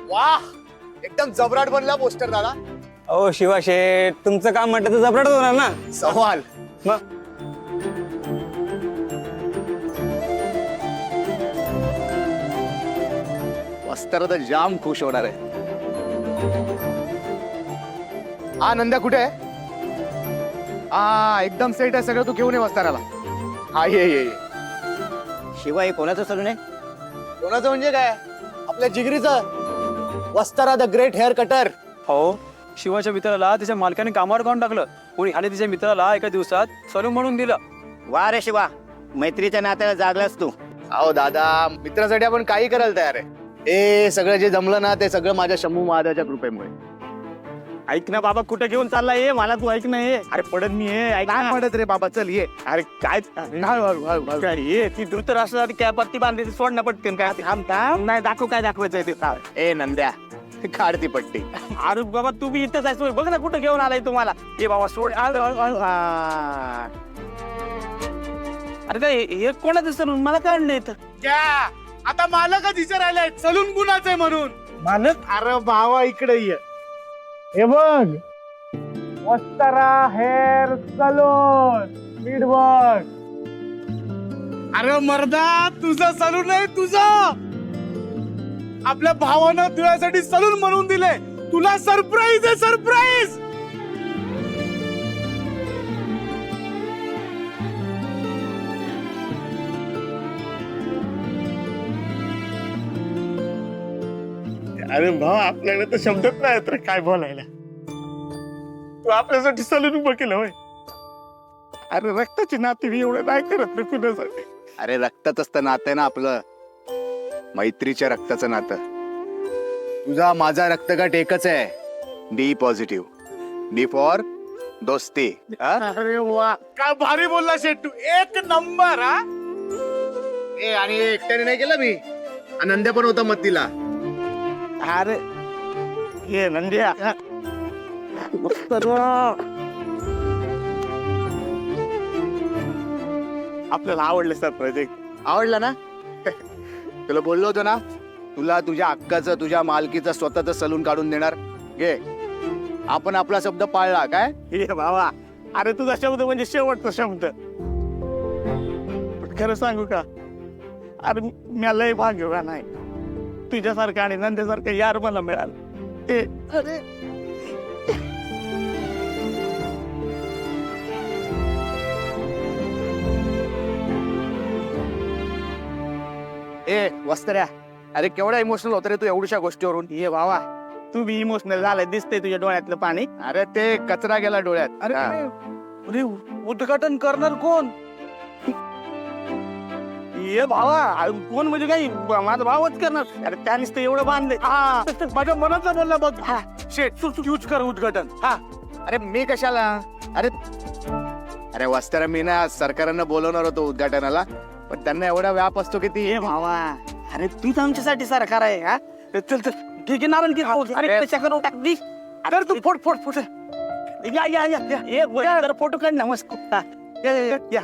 वाह, एकदम जबराट बनला पोस्टर दादा. ओ शिवा शेठ, तुमचं काम म्हटलं तर जबराट होणार ना. सवाल. मग वस्त्र तर जाम खुश होणार आहे. हा नंद्या कुठे आहे? हा एकदम सेट आहे सगळं, तू घेऊन ये वस्त्राला. हा ये. शिवाय कोणाचं सलून आहे? कोणाचं म्हणजे काय? आपल्या जिगरीचं वस्त्रा द ग्रेट हेअर कटर. हो, शिवाच्या मित्राला त्याच्या मालकाने कामावर काढून टाकलं. कोणी आणि तिच्या मित्राला एका दिवसात सलून म्हणून दिलं. वा रे शिवा, मैत्रीच्या नात्याला जागलास तू. अहो दादा, मित्रासाठी आपण काही करायला तयार आहे. हे सगळं जे जमलं ना ते सगळं माझ्या शंभू महादेवाच्या कृपेमुळे. ऐक ना बाबा, कुठे घेऊन चाललाय? ये मला तू ऐक ना. ये अरे पडत मी ये. ऐक काय ना. म्हणत रे बाबा, चल ये. अरे काय काय ये ती धृतराष्ट्रासाठी काय पत्ती बांधली सोडणं पटकन. काय थांब नाही दाखव, काय दाखवायचंय ते काय. ए नंद्या, काढ ती पट्टी. अरे बाबा तू बी इथंच आहे. बघ ना कुठं घेऊन आलाय तुम्हाला. ये बाबा सोड. अरे काय हे कोणाचं सलून? मला काय आणलं इथं? क्या आता मालकच विचार राहिलाय सलून गुणाचं आहे म्हणून. मालक? अरे भावा इकडे ये. हे बघ, वस्त्रा हेअर सलून. नीट बघ. अरे मर्दा, तुझं सलून आहे तुझं. आपल्या भावानं तुझ्यासाठी सलून म्हणून दिले. तुला सरप्राईज आहे, सरप्राईज. अरे भाऊ, आपल्याकडे तर शब्दच नाही तर काय बोलायला. तू आपल्यासाठी सलून उभं केलं होय. अरे रक्ताची नाती मी एवढं नाही करत रे कुणासाठी. अरे रक्ताच असतं नातं आहे ना आपलं, मैत्रीच्या रक्ताचं नातं. तुझा माझा रक्तगट एकच आहे, डी पॉझिटिव्ह. डी फॉर दोस्ती. अरे वा, काय भारी बोलला शेट्टू, एक नंबर. हा ए आणि एकट्याने नाही केलं मी, आनंद्या पण होता मतीला. अरे ये नंद्या. आपल्याला आवडलं सर प्रोजेक्ट. आवडला ना? तुला बोललो होतो ना, तुला तुझ्या हक्काचं, तुझ्या मालकीचं स्वतःचं सलून काढून देणार. घे, आपण आपला शब्द पाळला काय? ये बाबा, अरे तुझा शब्द म्हणजे शेवटचा शब्द. पण खरं सांगू का, अरे मी लय भाग्यवान आहे. तुझ्यासारखं आणि नंद्यासारखं यार मला मिळालं. ए अरे ए वस्त्र्या, अरे केवढा इमोशनल होत रे तू एवढ्याशा गोष्टीवरून. ये बाबा, तू बी इमोशनल झालाय, दिसतंय तुझ्या डोळ्यातलं पाणी. अरे ते कचरा गेला डोळ्यात. अरे हा. अरे उद्घाटन करणार कोण? ये भावा, कोण म्हणजे काही माझा भावच करणार. अरे त्यानेच तर एवढं बांधले. हा, माझ्या मनातला बोलला बघ. हा शेट, तूच कर उद्घाटन. हा अरे मी कशाला? अरे अरे वस्त्रा, मी ना सरकारांना बोलवणार होतो उद्घाटनाला, पण त्यांना एवढा व्याप असतो की ती. ये भावा, अरे तूच आमच्यासाठी सरकार आहे. हा चल चल, ठीक आहे नारायण की. अरे कशा करून टाकली. अरे तू फोट फोट फोट. या या या या. ये जरा फोटो काढ ना मस्त. हा, या.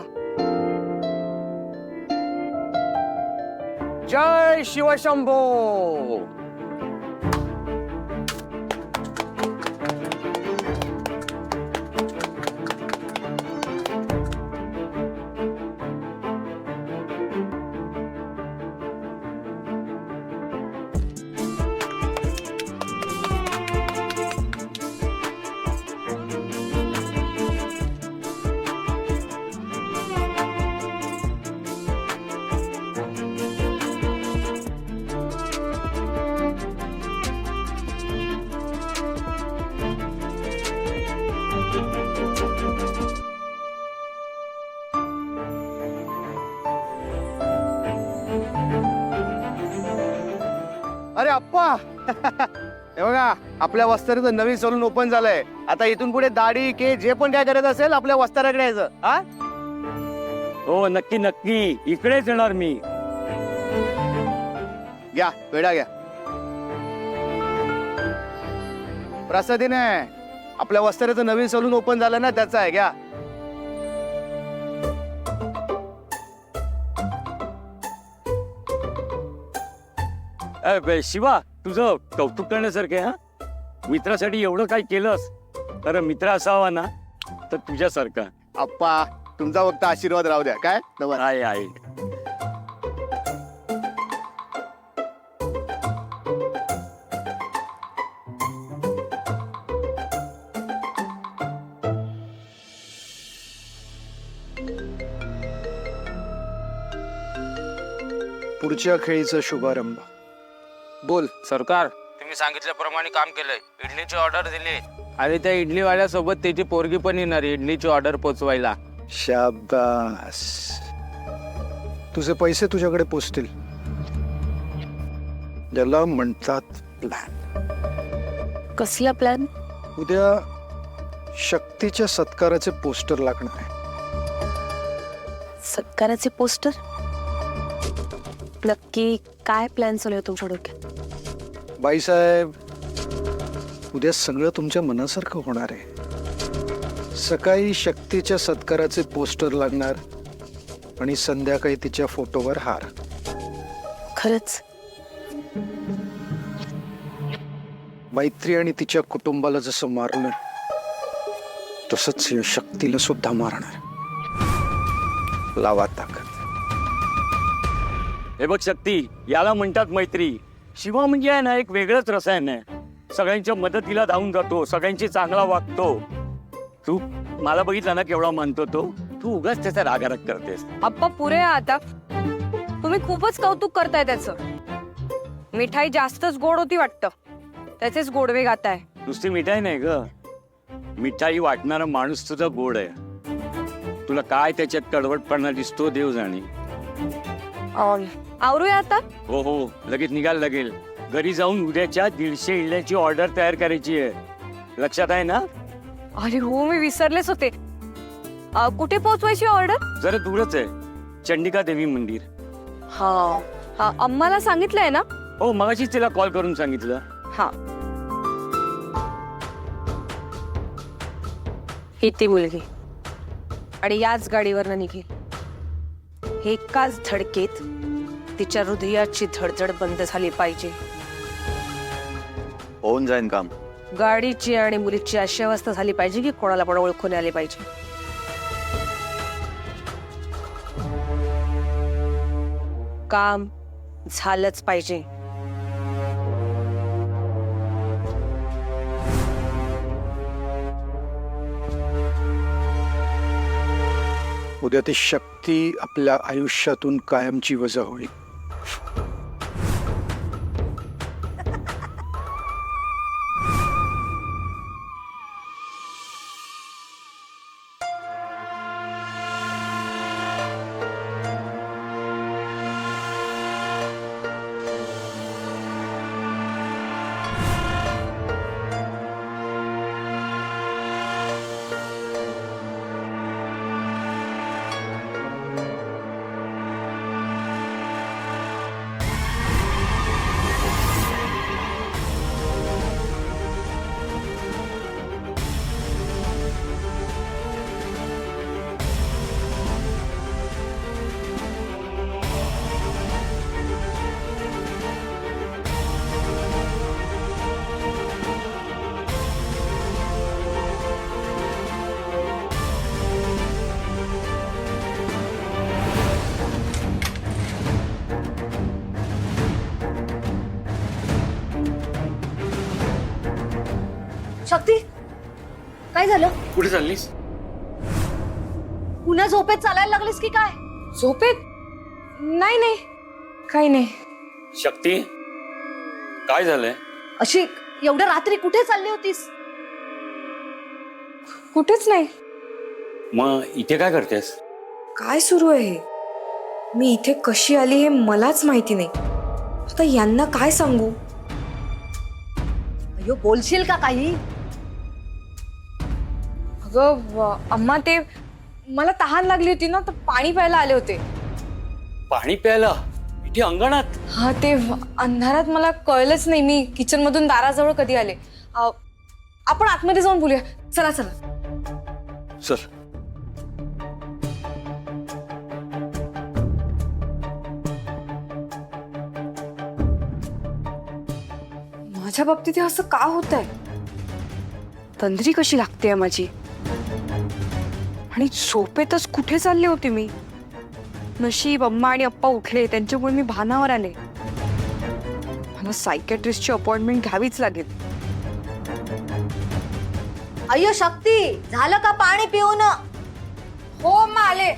जय शिवशंभो. अरे अप्पा, हे बघा, आपल्या वस्त्राचं नवीन सलून ओपन झालंय. आता इथून पुढे दाढी के जे पण काय करायचं असेल आपल्या वस्त्राकडे यायचं. हा, हो नक्की नक्की, इकडेच येणार मी. घ्या पेढा घ्या. प्रसादीने आपल्या वस्त्राचं नवीन सलून ओपन झालं ना, त्याचा आहे, घ्या. शिवा तुझं कौतुक करण्यासारखं आहे हा. मित्रासाठी एवढं काय केलंस तर मित्र असावा ना तर तुझ्यासारखा. आप्पा तुमचा फक्त आशीर्वाद राहू द्या काय नवं. आहे. पुढच्या खेळीचा शुभारंभ. बोल. सरकार तुम्ही सांगितल्याप्रमाणे काम केलंय. इडलीची ऑर्डर दिली आणि त्या इडलीवाल्यासोबत त्याची पोरगी पण येणार इडलीची ऑर्डर पोचवायला. शाबास. तुझे पैसे तुझ्याकडे पोचतील. ज्याला म्हणतात प्लॅन. कसला प्लॅन? उद्या शक्तीच्या सत्काराचे पोस्टर लागणार आहे. सत्काराचे पोस्टर? नक्की काय प्लॅन चालू आहे तुमच्या डोक्यात? बाईसाहेब, उद्या सगळं तुमच्या मनासारखं होणार आहे. सकाळी शक्तीच्या सत्काराचे पोस्टर लागणार आणि संध्याकाळी तिच्या फोटोवर हार. खरंच? मैत्री आणि तिच्या कुटुंबाला जसं मारलं तसंच या शक्तीला सुद्धा मारणार. लावा ताकद. हे बघ शक्ती, याला म्हणतात मैत्री. शिवा म्हणजे आहे ना एक वेगळंच रसायन आहे. सगळ्यांच्या मदतीला धावून जातो, सगळ्यांची चांगला वागतो. तू मला बघितला ना केवढा मानतो तो. तू उगाच त्याचा रागाराग करतेस. अप्पा पुरे आता तुम्ही खूपच कौतुक करताय त्याचं. मिठाई जास्तच गोड होती वाटतं, त्याचेच गोडवे गाताय. नुसती मिठाई नाही ग, मिठाई वाटणारा माणूस तुझा गोड आहे. तुला काय त्याच्यात कडवटपणा दिसतो देव जाणे. आवरूया आता. हो हो, लगेच निघायला लागेल. घरी जाऊन उद्याच्या 150 इडल्याची ऑर्डर तयार करायची आहे. लक्षात आहे ना? अरे हो, मी विसरलेच होते. कुठे पोहोचवायची ऑर्डर? जरा दूरच आहे, चंडिका देवी मंदिर. हा अम्माला सांगितलंय ना? हो, मगाशीच तिला कॉल करून सांगितलं. हा. ही ती मुलगी आणि याच गाडीवरनं निघेल. एकाच धडकेत तिच्या हृदयाची धडधड बंद झाली पाहिजे. होऊन जाईन काम. गाडीची आणि मुलीची अशी अवस्था झाली पाहिजे की कोणाला पण ओळखून आले पाहिजे. काम झालंच पाहिजे. उद्या ती शक्ती आपल्या आयुष्यातून कायमची वजा होईल. शक्ती, काय झालं? कुठे चाललीस? पुन्हा झोपेत चालायला लागलीस की काय? झोपेत? नाही काही नाही. शक्ती, काय झालंय? अशी एवढ्या रात्री कुठे चालली होतीस? कुठेच नाही. मग इथे काय करतेस? काय सुरू आहे? मी इथे कशी आली हे मलाच माहिती नाही. आता यांना काय सांगू? अयो, बोलशील का काही? अगं अम्मा, ते मला तहान लागली होती ना, तर पाणी प्यायला आले होते. पाणी प्यायला इथे अंगणात? हा, ते अंधारात मला कळलंच नाही. मी किचन मधून दाराजवळ कधी आले. आपण आतमध्ये जाऊन बोलूया. चला चला. चल. माझ्या बाबतीत हे असं का होत आहे? तंद्री कशी लागते माझी? आणि झोपेतच कुठे चालले होते मी? नशीब अम्मा आणि अप्पा उठले, त्यांच्यामुळे मी भानावर आले. मला सायकॅट्रिस्टची अपॉइंटमेंट घ्यावीच लागेल. अय्यो शक्ती, झालं का पाणी पिऊन? हो अम्मा आले.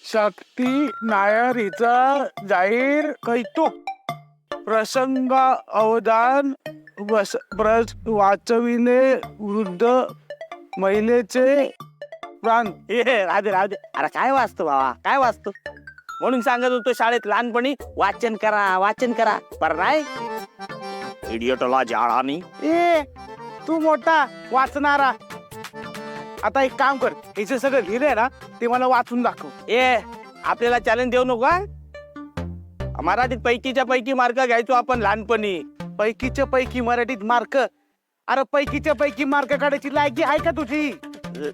शक्ती नायर हिचा जाहीर कौतुक. प्रसंग अवधान वाचविले वृद्ध महिलेचे प्राण. राधे राधे. अरे काय वाचतो बाबा, काय वाचतो? म्हणून सांगत होतो शाळेत लहानपणी वाचन करा पर नाही. इडियटला जाळानी. ए तू मोठा वाचणारा, आता एक काम कर, हे जे सगळं लिहिलंय ना ते मला वाचून दाखव. ए आपल्याला चॅलेंज देऊ नको हा? मराठीत पैकीच्या पैकी मार्क घ्यायचो आपण लहानपणी. पैकीच्या पैकी मराठीत मार्क? अरे पैकीच्या पैकी मार्क काढायची लायकी आहे का तुझी?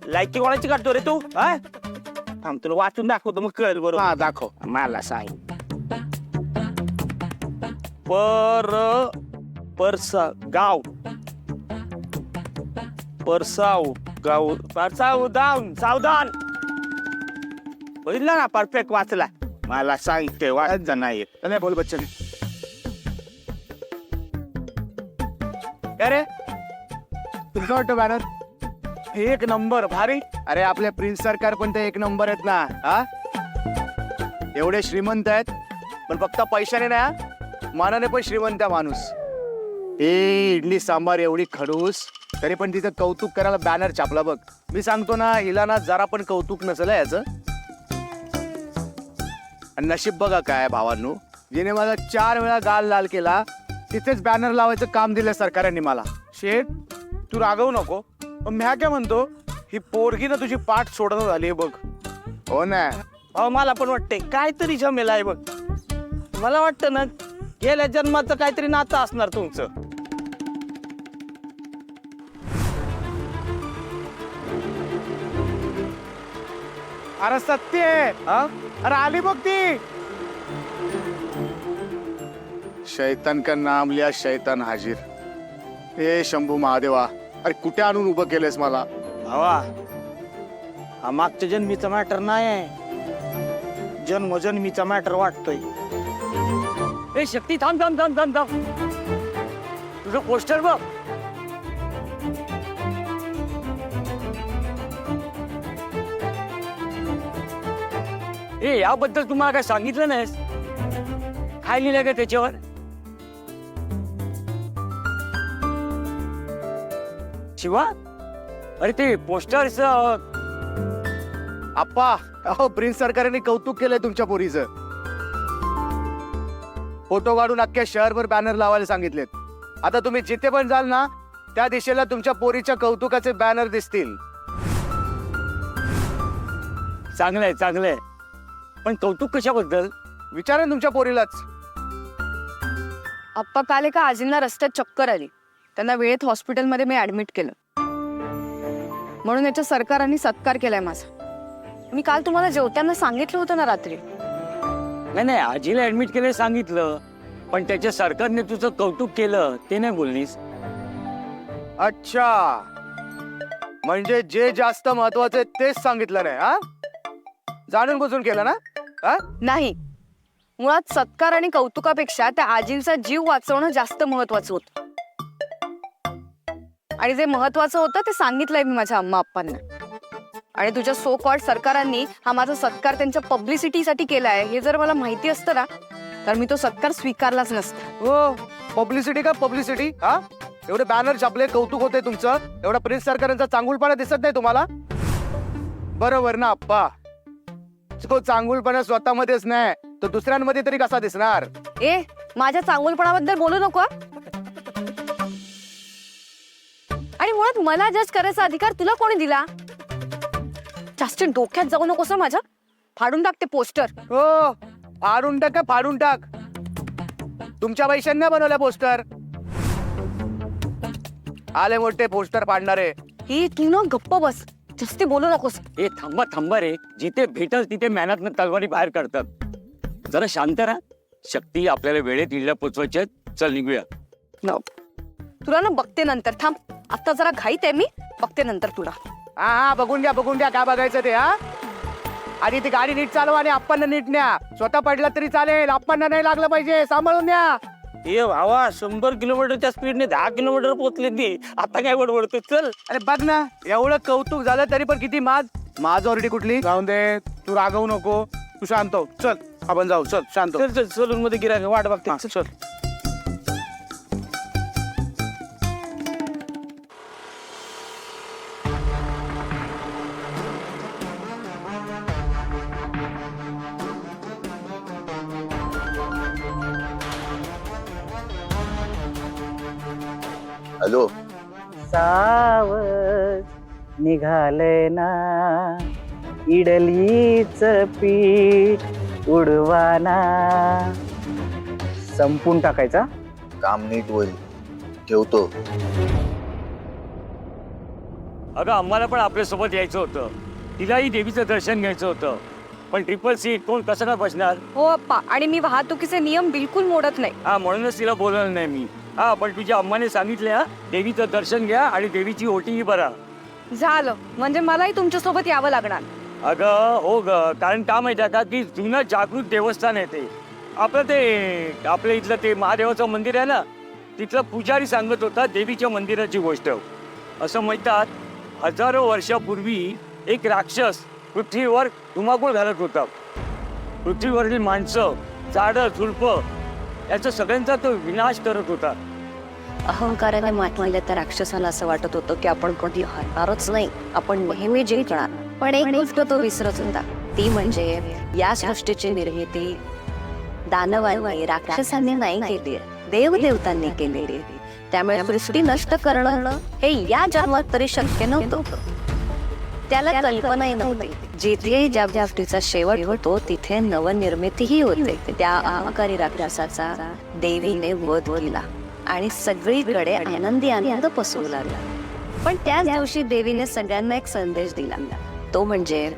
लायकी कोणाची काढतो रे तू? हा? थांब तुला वाचून दाखवतो मग कळ बरोबर. हा दाखव. मला सांग. परसा गाव सावधान. बघितलं ना, परफेक्ट वाचला. मला सांगते वाचता नाही येत. नाही बोल बच्चन. अरे तुझं वाटतं बॅनर एक नंबर भारी. अरे आपल्या प्रिन्स सरकार पण ते एक नंबर आहेत ना. हा एवढे श्रीमंत आहेत, पण फक्त पैशाने नाही हा, मानाने पण श्रीमंत आहे माणूस. ए इडली सांबार एवढी खडूस, तरी पण तिचं कौतुक करायला बॅनर छापला बघ. मी सांगतो ना, हिला ना जरा पण कौतुक नसेल याचं. आणि नशीब बघा काय भावांनो, जिने मला 4 वेळा गाल लाल केला तिथेच बॅनर लावायचं काम दिलं सरकारने मला. शेठ तू रागवू नको, पण मी काय म्हणतो, ही पोरगी ना तुझी पाठ सोडणं झाली बघ. हो ना. अहो मला पण वाटते काहीतरी जमेल आहे बघ. मला वाटतं ना गेल्या जन्माचं काहीतरी नातं असणार तुमचं. अरे सत्य आहे. हा? अरे आली बघ ती. शैतान का नाम लिया शैतान हाजीर. ए शंभू महादेवा, अरे कुठे आणून उभं केलंयस मला? हवा हा मागच्या जन्मीचा मॅटर नाही आहे, जन्मजन्मीचा मॅटर वाटतोय. ए शक्ती थांब थांब थांब थांब थांब. तुझं पोस्टर बघ. ए याबद्दल तुम्हाला काय सांगितलं नाहीस? काय लिहिलं का त्याच्यावर? शिवा, अरे ते पोस्टर्स. आप्पा, अहो प्रिन्स सरकारने कौतुक केलंय तुमच्या पोरीचं. फोटो काढून अख्ख्या शहरभर बॅनर लावायला सांगितलेत. आता तुम्ही जिथे पण जाल ना, त्या दिशेला तुमच्या पोरीच्या कौतुकाचे बॅनर दिसतील. चांगलंय चांगलंय, पण कौतुक कशाबद्दल? विचारा ना तुमच्या पोरीलाच. अप्पा काल एका आजींना रस्त्यात चक्कर आली, त्यांना वेळेत हॉस्पिटलमध्ये मी ऍडमिट केलं, म्हणून याच्या सरकारांनी सत्कार केलाय माझा. मी काल तुम्हाला जेवताना सांगितलं होतं ना रात्री. नाही नाही, आजीला ऍडमिट केलं सांगितलं, पण त्याच्या सरकारने तुझं कौतुक केलं ते नाही बोललीस. अच्छा, म्हणजे जे जास्त महत्वाचं आहे तेच सांगितलं नाही. हा जाणून बुजून केलं ना? हा नाही, मुळात सत्कार आणि कौतुकापेक्षा त्या आजींचा जीव वाचवणं जास्त महत्वाचं होतं. आणि जे महत्वाचं होतं ते सांगितलंय मी माझ्या अम्मा अप्पांना. आणि तुझ्या सो कॉल्ड सरकारांनी हा माझा सत्कार त्यांच्या पब्लिसिटीसाठी केलाय हे जर मला माहिती असतं ना, तर मी तो सत्कार स्वीकारलाच नसता. हो, पब्लिसिटी का पब्लिसिटी? हा एवढे बॅनर छापले, कौतुक होते तुमचं, एवढा प्रिन्स सरकारांचा चांगुलपणा दिसत नाही तुम्हाला? बरोबर ना अप्पा? तो चांगुलपणा स्वतःमध्येच नाही तर दुसऱ्यांमध्ये तरी कसा दिसणार? ए माझ्या चांगुलपणाबद्दल बोलू नको. आणि मुळात मला जज करायचा अधिकार तुला कोणी दिला? जास्त डोक्यात जाऊ नकोस माझ्या. फाडून टाक ते पोस्टर. हो, फाडून टाक, फाडून टाक. तुमच्या पैशांना बनवल्या पोस्टर. आले मोठे पोस्टर पाडणारे. ही तू ना गप्प बस. जास्ती बोलू नकोस. ए थांबा थांबा रे, जिथे भेटल तिथे मॅनातनं तलवारी बाहेर काढतात. जरा शांत राहा. शक्ती, आपल्याला वेळेत इडल्या पोचवायच्या. चल निघूया. तुला ना बघते नंतर. थांब, आता जरा घाईत आहे मी. बघते नंतर तुला. हा बघून घ्या काय बघायचं ते. हा आणि ती गाडी नीट चालवा आणि आपण नीट न्या. स्वतः पडला तरी चालेल, आपण नाही लागलं पाहिजे. सांभाळून न्या. ए भावा, 100 किलोमीटरच्या स्पीडने 10 किलोमीटर पोहोचले ती. आता काय बडबडतो? चल. अरे बघ ना, एवढं कौतुक झालं तरी पण किती माझ ऑर्डी कुठली. जाऊन दे, तू रागवू नको. तू शांत हो. चल आपण जाऊ. चल शांत हो. चल चल, सलून मध्ये गिरायक वाट बघते. चल. हॅलो. सावज निघालय ना इडलीच पीठ उडवाना. संपून टाकायचा. काम नीट होईल. ठेवतो. अगं आम्हाला पण आपल्यासोबत यायचं होतं. तिलाही देवीचं दर्शन घ्यायचं होतं. पण ट्रिपल सीट कोण कसं काय बसणार? हो अप्पा, आणि मी वाहतुकीचे नियम बिलकुल मोडत नाही. हा, म्हणूनच तिला बोलवलं नाही मी. हा, पण तुझ्या अम्माने सांगितले, हा, देवीचं दर्शन घ्या आणि देवीची ओटीही भरा. झालं, म्हणजे मलाही तुमच्यासोबत यावं लागणार. अगं हो ग, कारण का माहिती आहे का की जुनं जागृत देवस्थान आहे ते. आपल्या इथलं ते महादेवाचं मंदिर आहे ना, तिथलं पुजारी सांगत होता देवीच्या मंदिराची गोष्ट. असं म्हणतात, हजारो वर्षापूर्वी एक राक्षस पृथ्वीवर धुमाकूळ घालत होता. पृथ्वीवरील माणसं, झाडं, झुडपं याचा सगळ्यांचा तो विनाश करत होता. अहंकाराने मातलेल्या त्या राक्षसाला असं वाटत होतं की आपण कधी हरणारच नाही, आपण नेहमी जिंकणार. पण एक गोष्ट तो विसरत होता, ती म्हणजे या सृष्टीची निर्मिती दानवांनी, राक्षसांनी नाही केली, देवदेवतांनी केलेली. त्यामुळे सृष्टी नष्ट करणं हे या जन्मात तरी शक्य नव्हतं. त्याला कल्पनाही नव्हती. जिथे ज्या सृष्टीचा शेवट होतो तिथे नवनिर्मितीही होते. त्या अहंकारी राक्षसाचा देवीने वध केला आणि सगळीकडे आनंदी आनंद पसरू लागला. पण त्याच दिवशी देवीने सगळ्यांना एक संदेश दिला, तो म्हणजे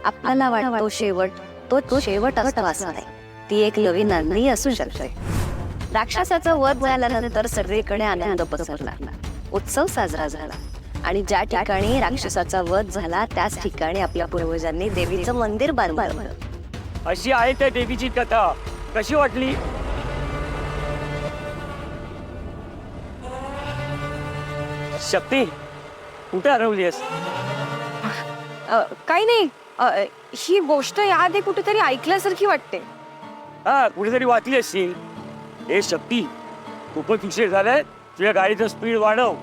आपल्याला वाटतो शेवट तो शेवट असं नाही, ती एक नवी नांदी असू शकते. राक्षसाचा वध झाल्यानंतर सगळीकडे आनंद पसरला, उत्सव साजरा झाला. आणि ज्या ठिकाणी राक्षसाचा वध झाला त्याच ठिकाणी आपल्या पूर्वजांनी देवीचं मंदिर बांधलं. अशी आहे त्या देवीची कथा. कशी वाटली? शक्ती, कुठे हरवलीस? काही नाही, ही गोष्ट याआधी कुठेतरी ऐकल्यासारखी वाटते. हा, कुठेतरी वाचली असतील. हे शक्ती, खूपच उशीर झालाय. तुझ्या गाडीचं स्पीड वाढव.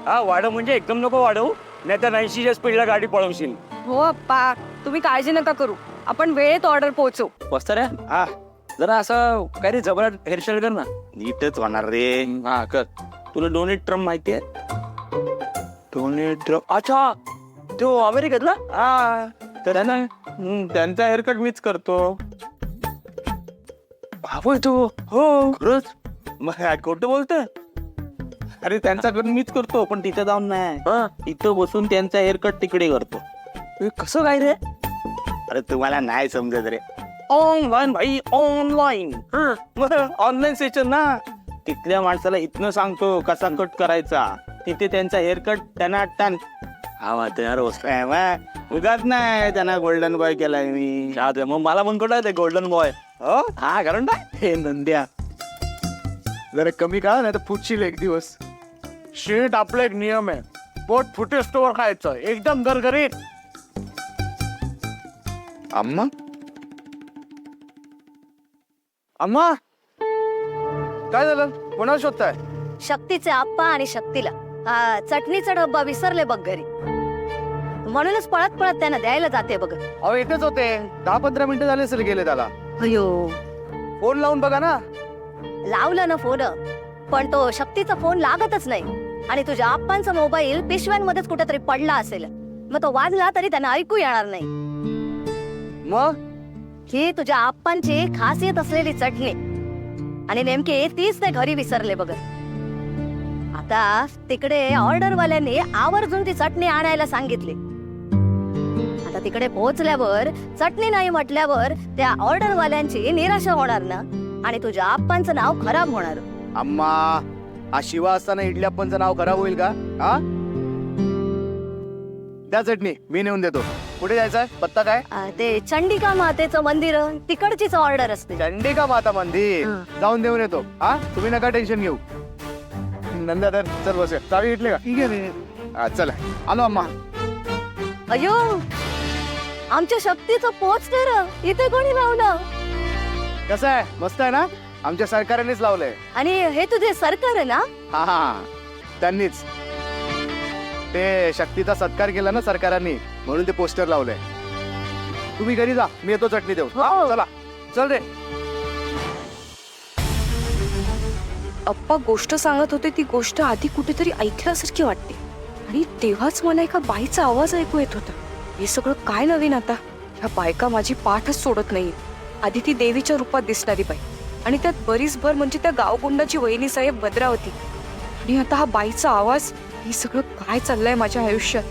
हा, वाढव म्हणजे एकदम नको वाढव, नाही तर 80च्या स्पीडला गाडी पळवशील. हो अप्पा, तुम्ही काळजी नका करू, आपण वेळेत ऑर्डर पोहोचू. मस्त रे. हा, जरा असं काय रे, जबराट हेअरस्टाईल कर ना. नीटच होणार रे. हा कर. तुला डोनेट ट्रम्प माहितीये? Donate Trump? अच्छा, तो अमेरिकेतला. हा, तर त्यांचा हेअरकट मीच करतो. बाबू तू. हो, खरंच? मग काय खोटं बोलतोय? अरे त्यांच्याकडून मीच करतो, पण तिथे जाऊन नाही, इथं बसून त्यांचा हेअरकट तिकडे करतो. कसं काय रे? अरे तुम्हाला नाही समजत रे. ऑनलाईन भाई, ऑनलाईन. ऑनलाईन सेशन ना. तिथल्या माणसाला इथनं सांगतो कसा कट करायचा, तिथे त्यांचा हेअरकट त्यांना टन. हा माहिती यार. उगाच नाही त्यांना गोल्डन बॉय केलाय मी. मग मला पण कोण आहे गोल्डन बॉय? हो, हा कारण काय? हे नंद्या, जरा कमी का, नाही तर फुटशील एक दिवस. शेट, आपला एक नियम आहे, पोट फुटे स्टोअर खायचं, एकदम गरगरीत. अम्मा, अम्मा, काय झालं? कोणाला शोधताय? शक्तीचे आप्पा आणि शक्तीला चटणीचा डब्बा विसरले बघ घरी, म्हणूनच पळत पळत त्यांना द्यायला जाते बघ. अहो येतेच होते, 10-15 मिनिटं झाले असेल गेले त्याला. अयो, फोन लावून बघा ना. लावलं ना फोन, पण तो शक्तीचा फोन लागतच नाही. आणि तुझ्या आप्पांचा मोबाईल पिशव्यांमध्येच कुठेतरी पडला असेल, मग तो वाजला तरी त्यांना ऐकू येणार नाही. मग ही तुझ्या आप्पांची खासियत असलेली चटणी, आणि नेमके तीच ते घरी विसरले बघ. आता तिकडे ऑर्डरवाल्यांनी आवर्जून ती चटणी आणायला सांगितली, आता तिकडे पोहोचल्यावर चटणी नाही म्हटल्यावर त्या ऑर्डर वाल्यांची निराशा होणार ना, आणि तुझ्या आप्पांचं नाव खराब होणार. अम्मा, हा शिवा असताना इडली अप्पांचं नाव खराब होईल का? हा, द्या चटणी, मी नेऊन देतो. कुठे जायचंय? पत्ता काय? ते चंडिका मातेचं मंदिर, तिकडचीच ऑर्डर असते. चंडिका माता मंदिर. जाऊन देऊन येतो. हा, तुम्ही नका टेन्शन घेऊ. नंदाधर, चल बस. चावी घेतली का? ठीक आहे रे. हा, चला आलो अम्मा. अयो, आमच्या शक्तीचं पोस्टर इथे कोणी लावलं? कसं आहे? मस्त आहे ना? आमच्या सरकारनेच लावलंय. आणि हे तुझे सरकार आहे ना? हा हा, त्यांनीच. ते शक्तीचा सत्कार केला ना सरकारांनी, म्हणून ते पोस्टर लावलंय. तुम्ही घरी जा, मी येतो चटणी देऊ. हा, चला चल रे. अप्पा गोष्ट सांगत होते, ती गोष्ट आधी कुठेतरी ऐकल्यासारखी वाटते, आणि तेव्हाच मला एका बाईचा आवाज ऐकू येत होता. हे सगळं काय नवीन आता? ह्या बायका माझी पाठच सोडत नाही. आधी ती देवीच्या रूपात दिसणारी बाई, आणि त्यात बरीच भर म्हणजे त्या गावकुंडाची वहिनी साहेब भद्रावती, आणि आता हा बाईचा आवाज. हे सगळं काय चाललंय माझ्या आयुष्यात?